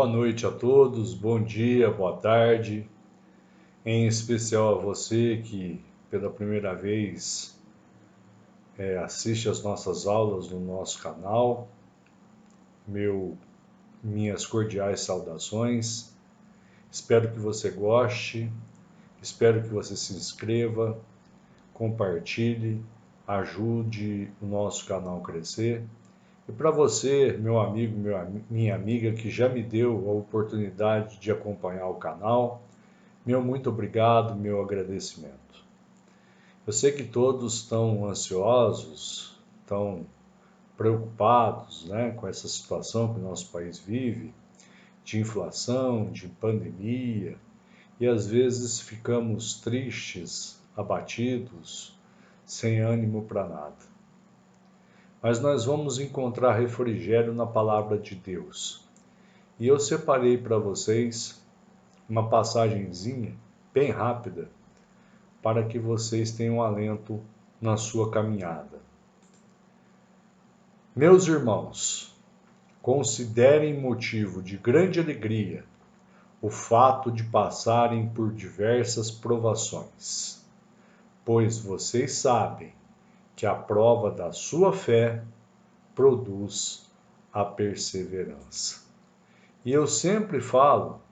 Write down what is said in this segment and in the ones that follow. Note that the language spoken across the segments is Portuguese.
Boa noite a todos, bom dia, boa tarde, em especial a você que pela primeira vez assiste às nossas aulas no nosso canal. Minhas cordiais saudações. Espero que você goste, espero que você se inscreva, compartilhe, ajude o nosso canal a crescer. E para você, meu amigo, minha amiga, que já me deu a oportunidade de acompanhar o canal, meu muito obrigado, meu agradecimento. Eu sei que todos estão ansiosos, estão preocupados, com essa situação que o nosso país vive, de inflação, de pandemia, e às vezes ficamos tristes, abatidos, sem ânimo para nada. Mas nós vamos encontrar refrigério na palavra de Deus. E eu separei para vocês uma passagenzinha bem rápida para que vocês tenham alento na sua caminhada. Meus irmãos, considerem motivo de grande alegria o fato de passarem por diversas provações, pois vocês sabem que a prova da sua fé produz a perseverança. E eu sempre falo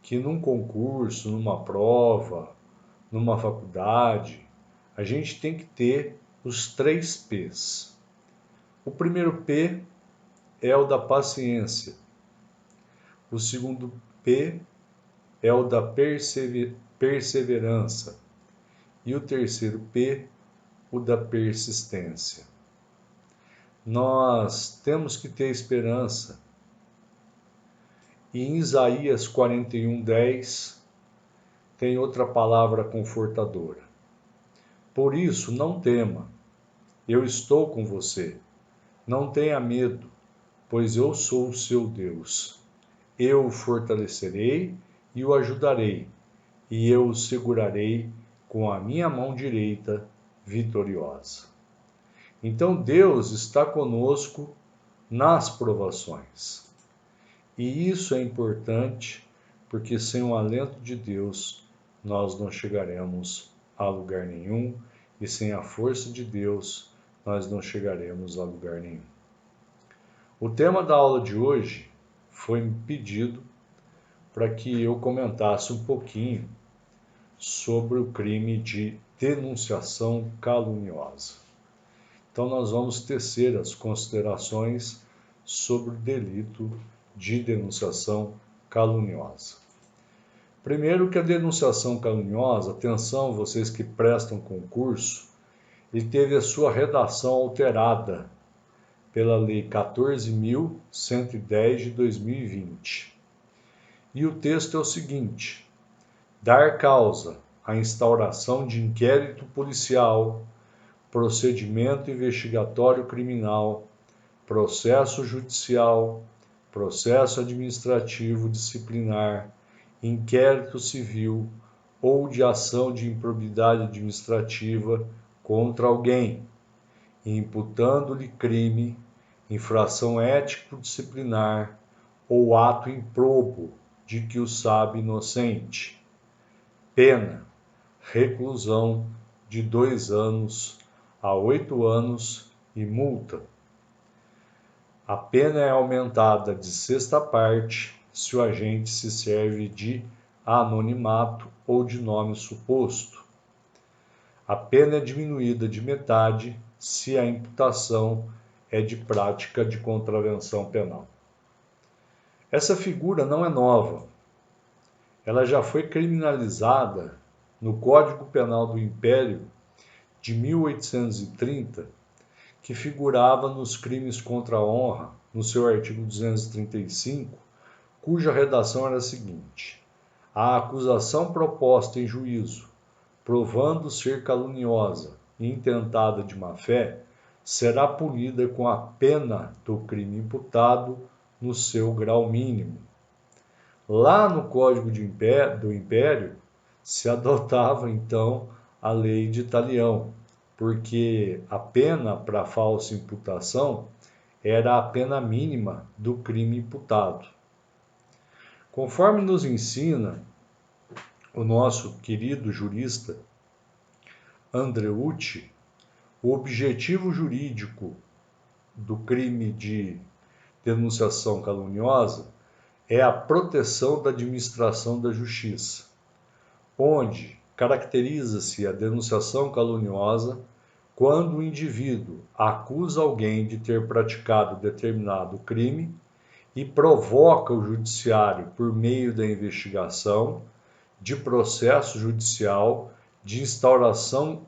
que num concurso, numa prova, numa faculdade, a gente tem que ter os 3 P's. O primeiro P é o da paciência. O segundo P é o da perseverança. E o terceiro P, o da persistência. Nós temos que ter esperança. E em Isaías 41:10 tem outra palavra confortadora. Por isso, não tema, eu estou com você. Não tenha medo, pois eu sou o seu Deus. Eu o fortalecerei e o ajudarei, e eu o segurarei com a minha mão direita vitoriosa. Então Deus está conosco nas provações. E isso é importante, porque sem o alento de Deus, nós não chegaremos a lugar nenhum, e sem a força de Deus, nós não chegaremos a lugar nenhum. O tema da aula de hoje foi me pedido para que eu comentasse um pouquinho sobre o crime de denunciação caluniosa. Então nós vamos tecer as considerações sobre o delito de denunciação caluniosa. Primeiro que a denunciação caluniosa, atenção vocês que prestam concurso, ele teve a sua redação alterada pela Lei 14.110 de 2020. E o texto é o seguinte: dar causa à instauração de inquérito policial, procedimento investigatório criminal, processo judicial, processo administrativo disciplinar, inquérito civil ou de ação de improbidade administrativa contra alguém, imputando-lhe crime, infração ético-disciplinar ou ato improbo de que o sabe inocente. Pena: reclusão de 2 anos a 8 anos e multa. A pena é aumentada de 6ª parte se o agente se serve de anonimato ou de nome suposto. A pena é diminuída de metade se a imputação é de prática de contravenção penal. Essa figura não é nova. Ela já foi criminalizada no Código Penal do Império de 1830, que figurava nos crimes contra a honra, no seu artigo 235, cuja redação era a seguinte: a acusação proposta em juízo, provando ser caluniosa e intentada de má-fé, será punida com a pena do crime imputado no seu grau mínimo. Lá no Código do Império, se adotava então a lei de talião, porque a pena para falsa imputação era a pena mínima do crime imputado. Conforme nos ensina o nosso querido jurista Andreucci, o objetivo jurídico do crime de denunciação caluniosa é a proteção da administração da justiça, onde caracteriza-se a denunciação caluniosa quando o indivíduo acusa alguém de ter praticado determinado crime e provoca o judiciário por meio da investigação, de processo judicial, de instauração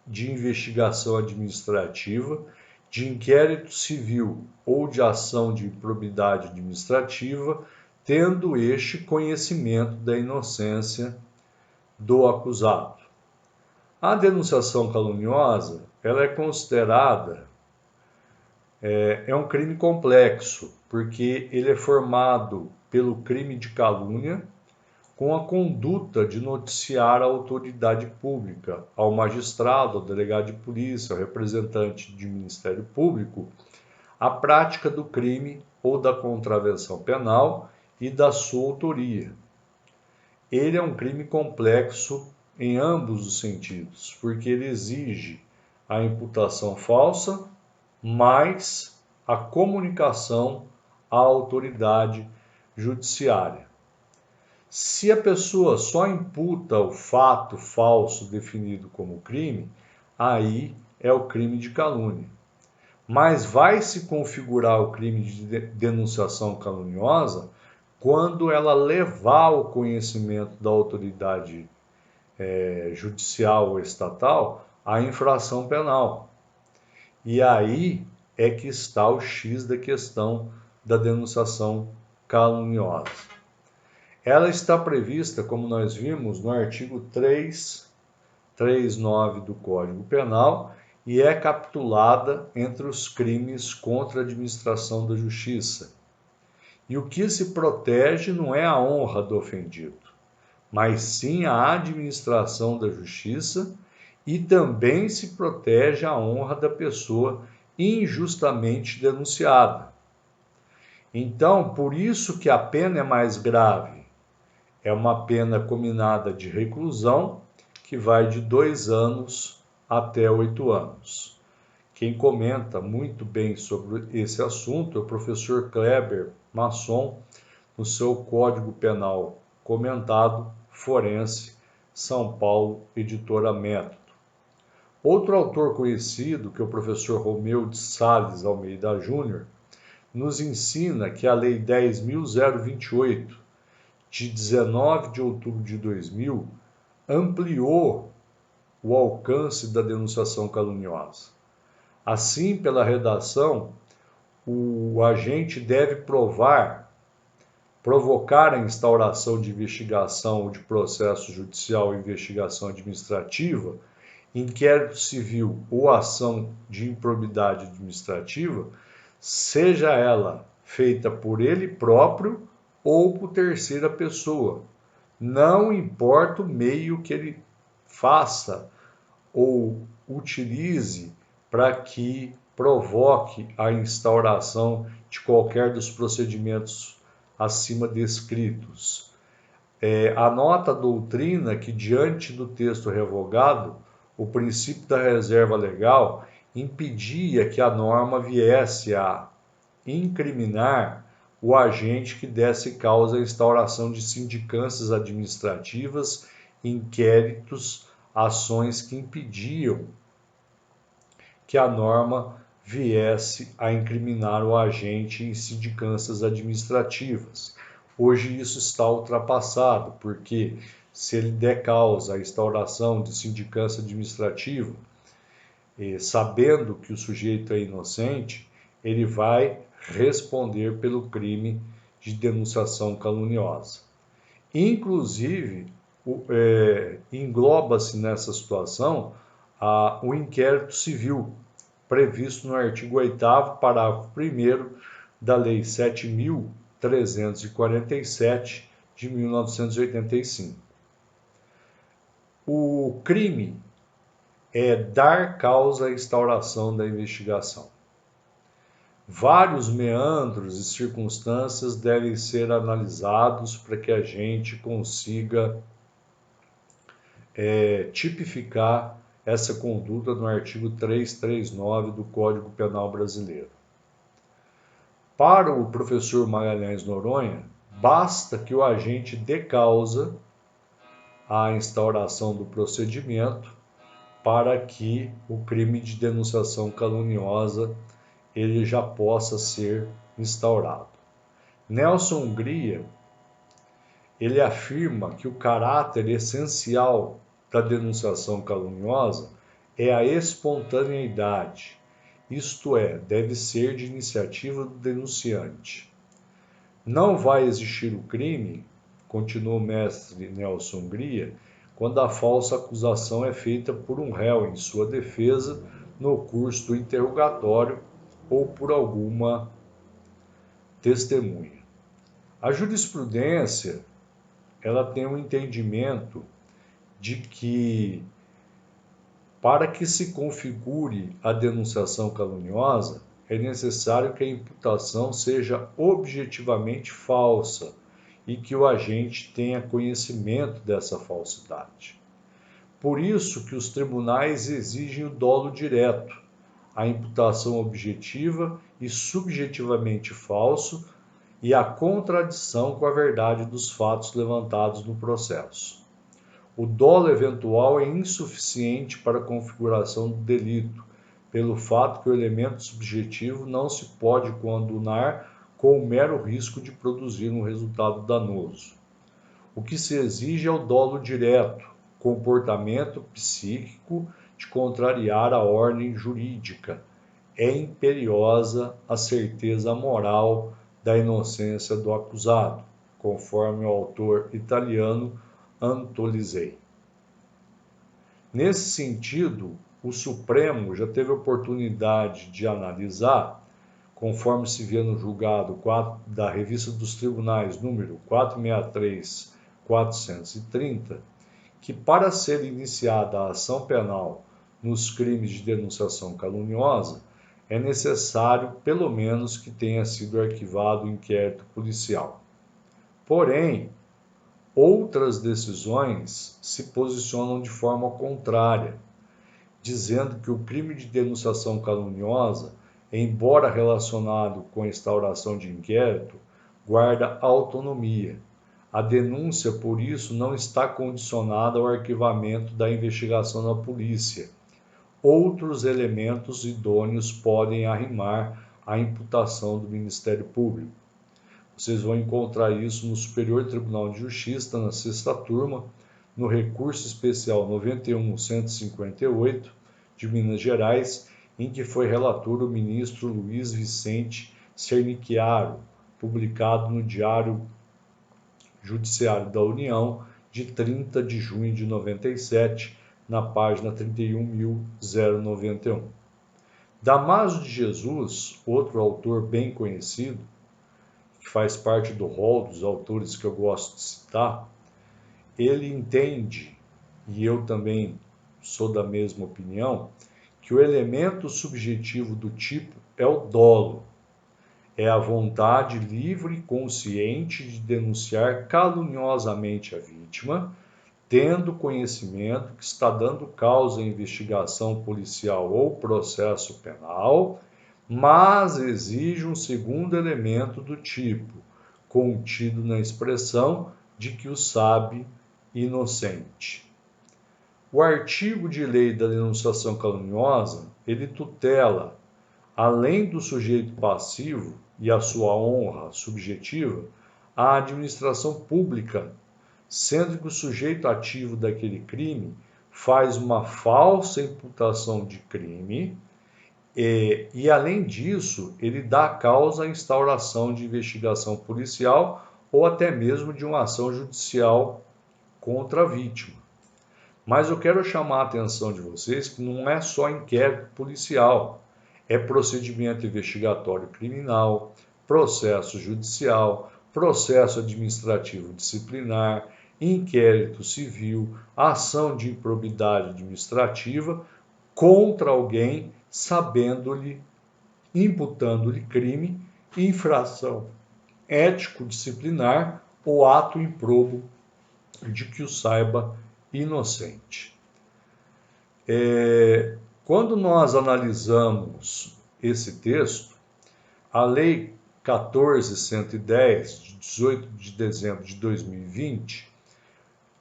de investigação administrativa, de inquérito civil ou de ação de improbidade administrativa, tendo este conhecimento da inocência do acusado. A denunciação caluniosa, ela é considerada é um crime complexo, porque ele é formado pelo crime de calúnia com a conduta de noticiar à autoridade pública, ao magistrado, ao delegado de polícia, ao representante de Ministério Público, a prática do crime ou da contravenção penal e da sua autoria. Ele é um crime complexo em ambos os sentidos, porque ele exige a imputação falsa, mais a comunicação à autoridade judiciária. Se a pessoa só imputa o fato falso definido como crime, aí é o crime de calúnia. Mas vai se configurar o crime de denunciação caluniosa quando ela levar ao conhecimento da autoridade judicial ou estatal a infração penal. E aí é que está o X da questão da denunciação caluniosa. Ela está prevista, como nós vimos, no artigo 339 do Código Penal e é capitulada entre os crimes contra a administração da justiça. E o que se protege não é a honra do ofendido, mas sim a administração da justiça, e também se protege a honra da pessoa injustamente denunciada. Então, por isso que a pena é mais grave. É uma pena cominada de reclusão, que vai de 2 anos até 8 anos. Quem comenta muito bem sobre esse assunto é o professor Kleber Masson, no seu Código Penal comentado, Forense, São Paulo, editora Método. Outro autor conhecido, que é o professor Romeu de Sales Almeida Júnior, nos ensina que a Lei 10.028, de 19 de outubro de 2000, ampliou o alcance da denunciação caluniosa. Assim, pela redação, o agente deve provocar a instauração de investigação ou de processo judicial ou investigação administrativa, inquérito civil ou ação de improbidade administrativa, seja ela feita por ele próprio ou por terceira pessoa. Não importa o meio que ele faça ou utilize para que provoque a instauração de qualquer dos procedimentos acima descritos. Anota a doutrina que, diante do texto revogado, o princípio da reserva legal impedia que a norma viesse a incriminar o agente que desse causa à instauração de sindicâncias administrativas, inquéritos, ações que impediam que a norma viesse a incriminar o agente em sindicâncias administrativas. Hoje isso está ultrapassado, porque se ele der causa à instauração de sindicância administrativa, sabendo que o sujeito é inocente, ele vai responder pelo crime de denunciação caluniosa. Inclusive, engloba-se nessa situação o inquérito civil, previsto no artigo 8º, parágrafo 1º da Lei 7.347 de 1985. O crime é dar causa à instauração da investigação. Vários meandros e circunstâncias devem ser analisados para que a gente consiga tipificar essa conduta no artigo 339 do Código Penal Brasileiro. Para o professor Magalhães Noronha, basta que o agente dê causa à instauração do procedimento para que o crime de denunciação caluniosa ele já possa ser instaurado. Nelson Hungria, ele afirma que o caráter essencial da denunciação caluniosa é a espontaneidade, isto é, deve ser de iniciativa do denunciante. Não vai existir o crime, continua o mestre Nelson Hungria, quando a falsa acusação é feita por um réu em sua defesa no curso do interrogatório ou por alguma testemunha. A jurisprudência, ela tem um entendimento de que para que se configure a denunciação caluniosa, é necessário que a imputação seja objetivamente falsa e que o agente tenha conhecimento dessa falsidade. Por isso que os tribunais exigem o dolo direto, a imputação objetiva e subjetivamente falso e a contradição com a verdade dos fatos levantados no processo. O dolo eventual é insuficiente para a configuração do delito, pelo fato que o elemento subjetivo não se pode condenar com o mero risco de produzir um resultado danoso. O que se exige é o dolo direto, comportamento psíquico de contrariar a ordem jurídica. É imperiosa a certeza moral da inocência do acusado, conforme o autor italiano Antolizei. Nesse sentido, o Supremo já teve oportunidade de analisar, conforme se vê no julgado da Revista dos Tribunais, número 463/430, que para ser iniciada a ação penal nos crimes de denunciação caluniosa, é necessário, pelo menos, que tenha sido arquivado o inquérito policial. Porém, outras decisões se posicionam de forma contrária, dizendo que o crime de denunciação caluniosa, embora relacionado com a instauração de inquérito, guarda autonomia. A denúncia, por isso, não está condicionada ao arquivamento da investigação na polícia. Outros elementos idôneos podem arrimar a imputação do Ministério Público. Vocês vão encontrar isso no Superior Tribunal de Justiça, na sexta turma, no recurso especial 91.158 de Minas Gerais, em que foi relator o ministro Luiz Vicente Sernicchiaro, publicado no Diário Judiciário da União, de 30 de junho de 97, na página 31.091. Damaso de Jesus, outro autor bem conhecido, que faz parte do rol dos autores que eu gosto de citar, ele entende, e eu também sou da mesma opinião, que o elemento subjetivo do tipo é o dolo, é a vontade livre e consciente de denunciar caluniosamente a vítima, tendo conhecimento que está dando causa à investigação policial ou processo penal, mas exige um segundo elemento do tipo, contido na expressão de que o sabe inocente. O artigo de lei da denunciação caluniosa, ele tutela, além do sujeito passivo e a sua honra subjetiva, a administração pública, sendo que o sujeito ativo daquele crime faz uma falsa imputação de crime, e, além disso, ele dá causa à instauração de investigação policial ou até mesmo de uma ação judicial contra a vítima. Mas eu quero chamar a atenção de vocês que não é só inquérito policial, é procedimento investigatório criminal, processo judicial, processo administrativo disciplinar, inquérito civil, ação de improbidade administrativa contra alguém sabendo-lhe imputando-lhe crime, infração ético-disciplinar ou ato improbo de que o saiba inocente. Quando nós analisamos esse texto, a Lei 14.110, de 18 de dezembro de 2020,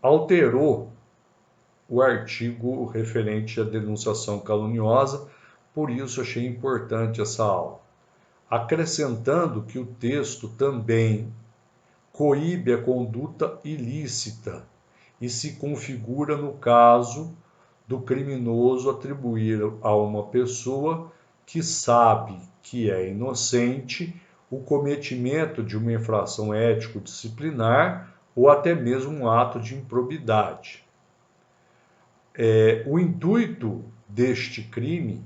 alterou o artigo referente à denunciação caluniosa, por isso achei importante essa aula, acrescentando que o texto também coíbe a conduta ilícita e se configura no caso do criminoso atribuir a uma pessoa que sabe que é inocente o cometimento de uma infração ético-disciplinar ou até mesmo um ato de improbidade. O intuito deste crime,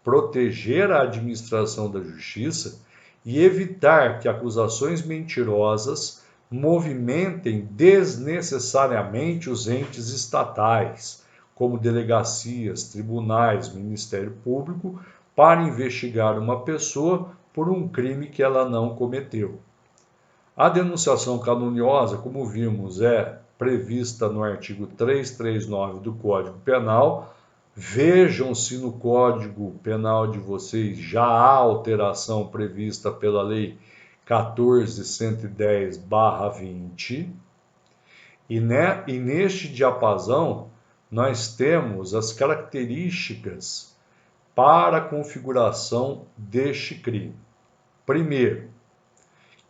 proteger a administração da justiça e evitar que acusações mentirosas movimentem desnecessariamente os entes estatais, como delegacias, tribunais, Ministério Público, para investigar uma pessoa por um crime que ela não cometeu. A denunciação caluniosa, como vimos, é prevista no artigo 339 do Código Penal. Vejam se no Código Penal de vocês já há alteração prevista pela Lei 14.110/20. E neste diapasão nós temos as características para a configuração deste crime. Primeiro,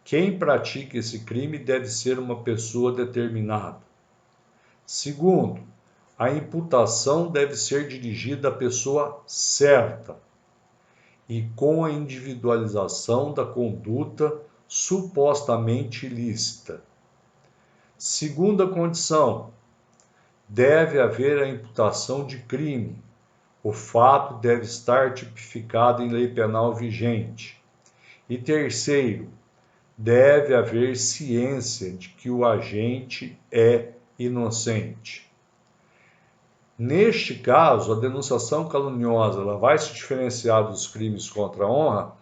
quem pratica esse crime deve ser uma pessoa determinada. Segundo, a imputação deve ser dirigida à pessoa certa e com a individualização da conduta supostamente ilícita. Segunda condição, deve haver a imputação de crime. O fato deve estar tipificado em lei penal vigente. E terceiro, deve haver ciência de que o agente é inocente. Neste caso, a denunciação caluniosa ela vai se diferenciar dos crimes contra a honra,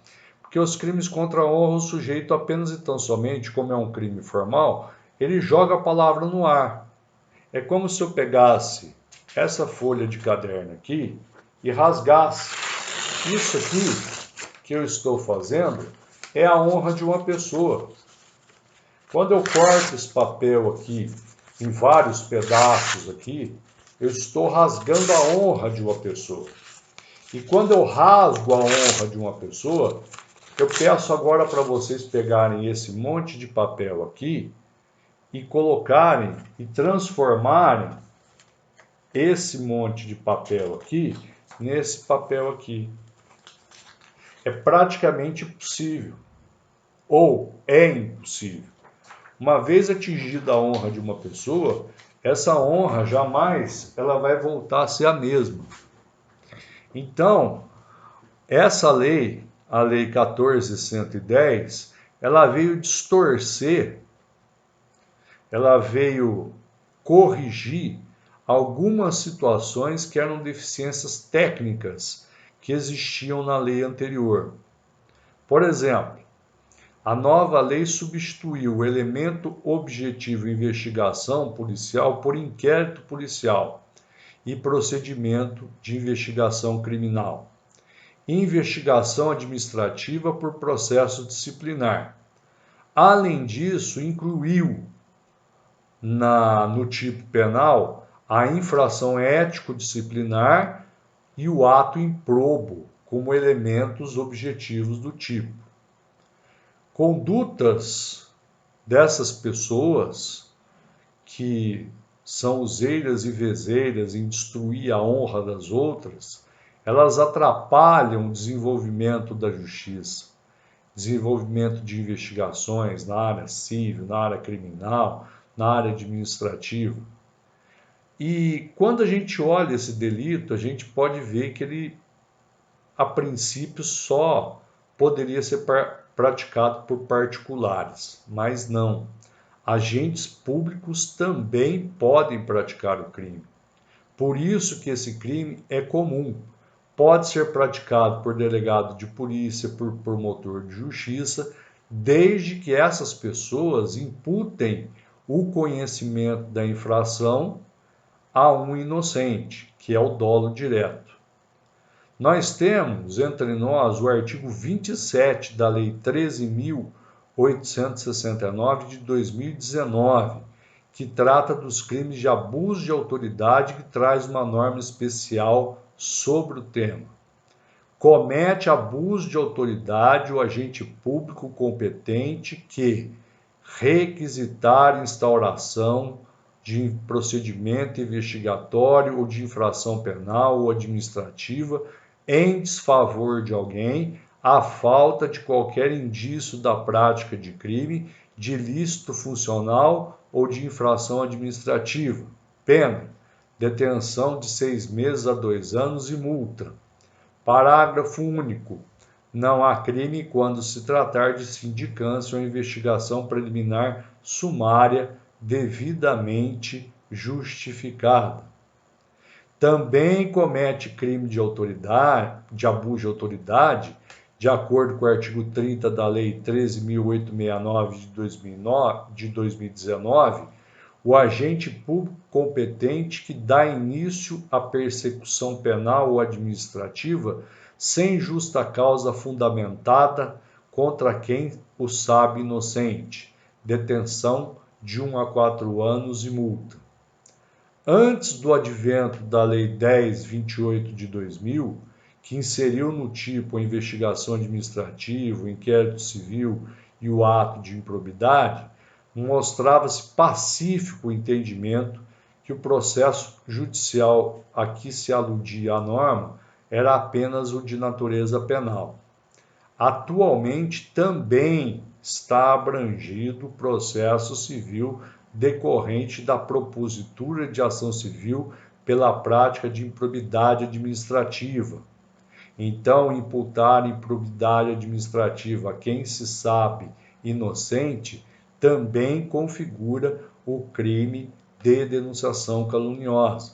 porque os crimes contra a honra o sujeito apenas e tão somente, como é um crime formal, ele joga a palavra no ar. É como se eu pegasse essa folha de caderno aqui e rasgasse. Isso aqui que eu estou fazendo é a honra de uma pessoa. Quando eu corto esse papel aqui em vários pedaços aqui, eu estou rasgando a honra de uma pessoa. E quando eu rasgo a honra de uma pessoa, eu peço agora para vocês pegarem esse monte de papel aqui e colocarem e transformarem esse monte de papel aqui nesse papel aqui. É praticamente impossível, ou é impossível. Uma vez atingida a honra de uma pessoa, essa honra jamais ela vai voltar a ser a mesma. Então, essa lei, a Lei 14.110, ela veio distorcer, ela veio corrigir algumas situações que eram deficiências técnicas que existiam na lei anterior. Por exemplo, a nova lei substituiu o elemento objetivo investigação policial por inquérito policial e procedimento de investigação criminal. Investigação administrativa por processo disciplinar. Além disso, incluiu no tipo penal a infração ético-disciplinar e o ato improbo como elementos objetivos do tipo. Condutas dessas pessoas que são useiras e vezeiras em destruir a honra das outras, elas atrapalham o desenvolvimento da justiça, desenvolvimento de investigações na área civil, na área criminal, na área administrativa. E quando a gente olha esse delito, a gente pode ver que ele, a princípio, só poderia ser praticado por particulares, mas não. Agentes públicos também podem praticar o crime. Por isso que esse crime é comum pode ser praticado por delegado de polícia, por promotor de justiça, desde que essas pessoas imputem o conhecimento da infração a um inocente, que é o dolo direto. Nós temos entre nós o artigo 27 da Lei 13.869 de 2019, que trata dos crimes de abuso de autoridade, que traz uma norma especial sobre o tema. Comete abuso de autoridade o agente público competente que requisitar instauração de procedimento investigatório ou de infração penal ou administrativa em desfavor de alguém, à falta de qualquer indício da prática de crime, de ilícito funcional ou de infração administrativa. Pena: detenção de 6 meses a 2 anos e multa. Parágrafo único. Não há crime quando se tratar de sindicância ou investigação preliminar sumária devidamente justificada. Também comete crime de autoridade, de abuso de autoridade, de acordo com o artigo 30 da Lei 13.869 de 2019, o agente público competente que dá início à persecução penal ou administrativa sem justa causa fundamentada contra quem o sabe inocente, detenção de 1 a 4 anos e multa. Antes do advento da Lei 10.28 de 2000, que inseriu no tipo a investigação administrativa, o inquérito civil e o ato de improbidade, mostrava-se pacífico o entendimento que o processo judicial a que se aludia a norma era apenas o de natureza penal. Atualmente também está abrangido o processo civil decorrente da propositura de ação civil pela prática de improbidade administrativa. Então, imputar improbidade administrativa a quem se sabe inocente também configura o crime de denunciação caluniosa.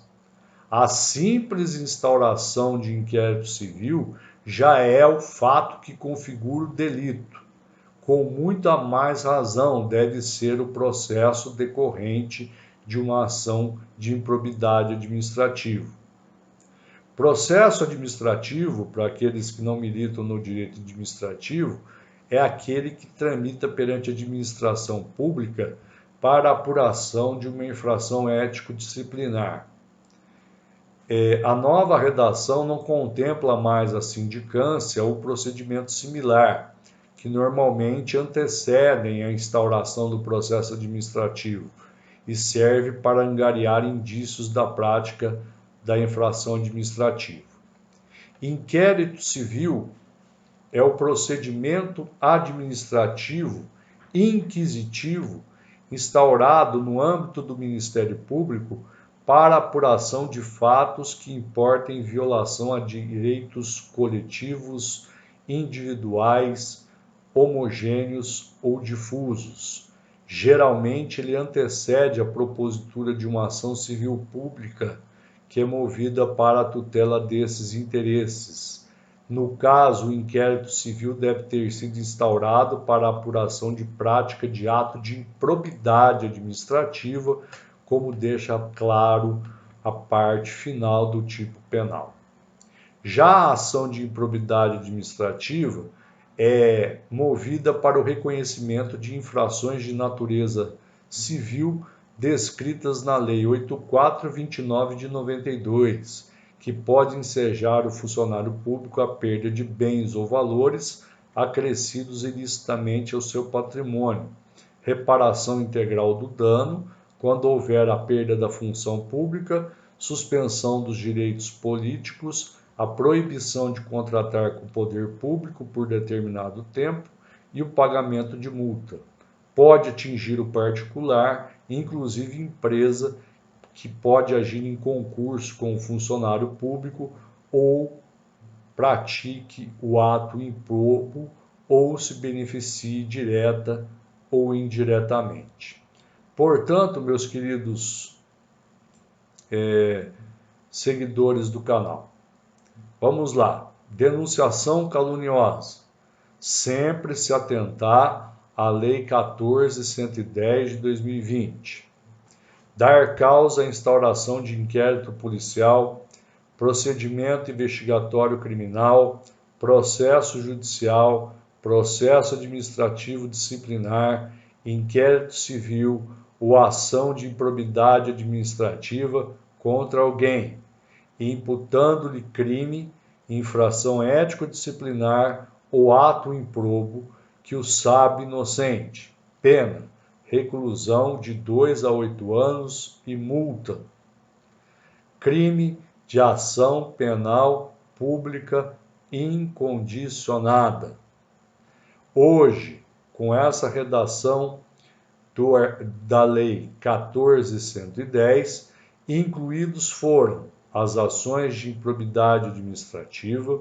A simples instauração de inquérito civil já é o fato que configura o delito. Com muita mais razão deve ser o processo decorrente de uma ação de improbidade administrativa. Processo administrativo, para aqueles que não militam no direito administrativo, é aquele que tramita perante a administração pública para a apuração de uma infração ético-disciplinar. A nova redação não contempla mais a sindicância ou procedimento similar, que normalmente antecedem a instauração do processo administrativo e serve para angariar indícios da prática da infração administrativa. Inquérito civil é o procedimento administrativo inquisitivo instaurado no âmbito do Ministério Público para apuração de fatos que importem violação a direitos coletivos, individuais, homogêneos ou difusos. Geralmente, ele antecede a propositura de uma ação civil pública que é movida para a tutela desses interesses. No caso, o inquérito civil deve ter sido instaurado para a apuração de prática de ato de improbidade administrativa, como deixa claro a parte final do tipo penal. Já a ação de improbidade administrativa é movida para o reconhecimento de infrações de natureza civil descritas na Lei 8.429 de 92, que pode ensejar o funcionário público a perda de bens ou valores acrescidos ilicitamente ao seu patrimônio, reparação integral do dano, quando houver a perda da função pública, suspensão dos direitos políticos, a proibição de contratar com o poder público por determinado tempo e o pagamento de multa. Pode atingir o particular, inclusive empresa que pode agir em concurso com o funcionário público ou pratique o ato improbo ou se beneficie direta ou indiretamente. Portanto, meus queridos seguidores do canal, Vamos lá. Denunciação caluniosa. Sempre se atentar à Lei 14.110 de 2020. Dar causa à instauração de inquérito policial, procedimento investigatório criminal, processo judicial, processo administrativo disciplinar, inquérito civil ou ação de improbidade administrativa contra alguém, imputando-lhe crime, infração ético-disciplinar ou ato improbo que o sabe inocente. Pena: reclusão de 2 a 8 anos e multa. Crime de ação penal pública incondicionada. Hoje, com essa redação da Lei 14.110, incluídos foram as ações de improbidade administrativa,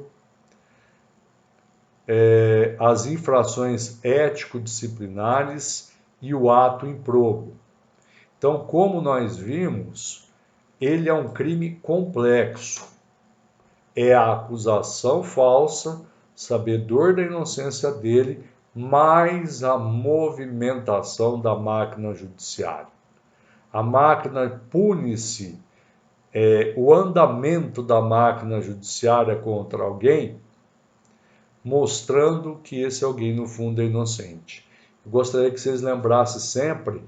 as infrações ético-disciplinares e o ato improbo. Então, como nós vimos, ele é um crime complexo. É a acusação falsa, sabedor da inocência dele, mais a movimentação da máquina judiciária. A máquina pune-se, o andamento da máquina judiciária contra alguém, mostrando que esse alguém, no fundo, é inocente. Eu gostaria que vocês lembrassem sempre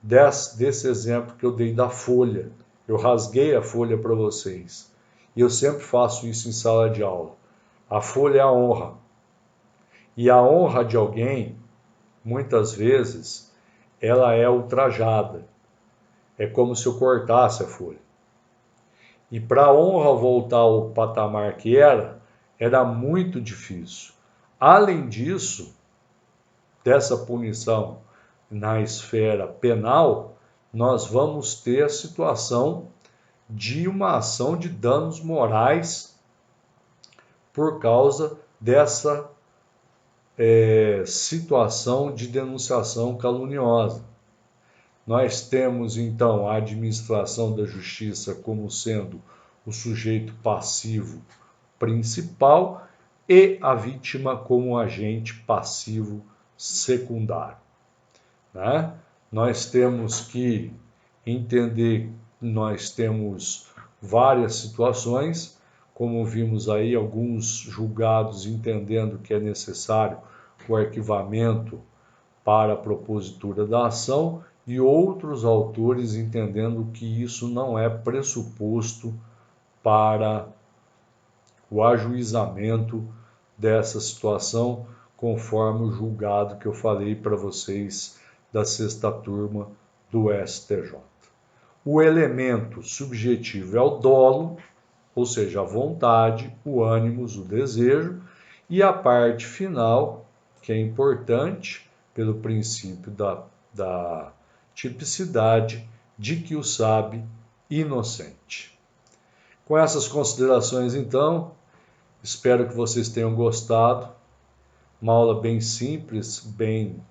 desse exemplo que eu dei da folha. Eu rasguei a folha para vocês. E eu sempre faço isso em sala de aula. A folha é a honra. E a honra de alguém, muitas vezes, ela é ultrajada. É como se eu cortasse a folha. E para a honra voltar ao patamar que era muito difícil. Além disso, dessa punição na esfera penal, nós vamos ter a situação de uma ação de danos morais por causa dessa situação de denunciação caluniosa. Nós temos, então, a administração da justiça como sendo o sujeito passivo principal e a vítima como agente passivo secundário. Né? Nós temos que entender que nós temos várias situações, como vimos aí, alguns julgados entendendo que é necessário o arquivamento para a propositura da ação e outros autores entendendo que isso não é pressuposto para o ajuizamento dessa situação, conforme o julgado que eu falei para vocês da 6ª turma do STJ. O elemento subjetivo é o dolo, ou seja, a vontade, o ânimos, o desejo, e a parte final, que é importante pelo princípio da tipicidade, de que o sabe inocente. Com essas considerações, então, espero que vocês tenham gostado. Uma aula bem simples, bem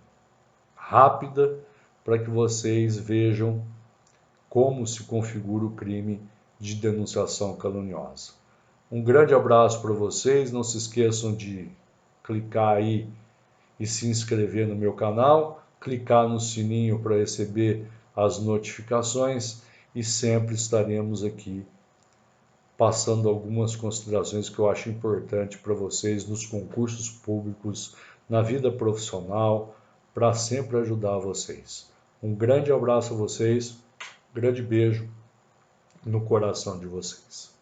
rápida, para que vocês vejam como se configura o crime de denunciação caluniosa. Um grande abraço para vocês, não se esqueçam de clicar aí e se inscrever no meu canal, clicar no sininho para receber as notificações e sempre estaremos aqui passando algumas considerações que eu acho importante para vocês nos concursos públicos, na vida profissional, para sempre ajudar vocês. Um grande abraço a vocês, grande beijo no coração de vocês.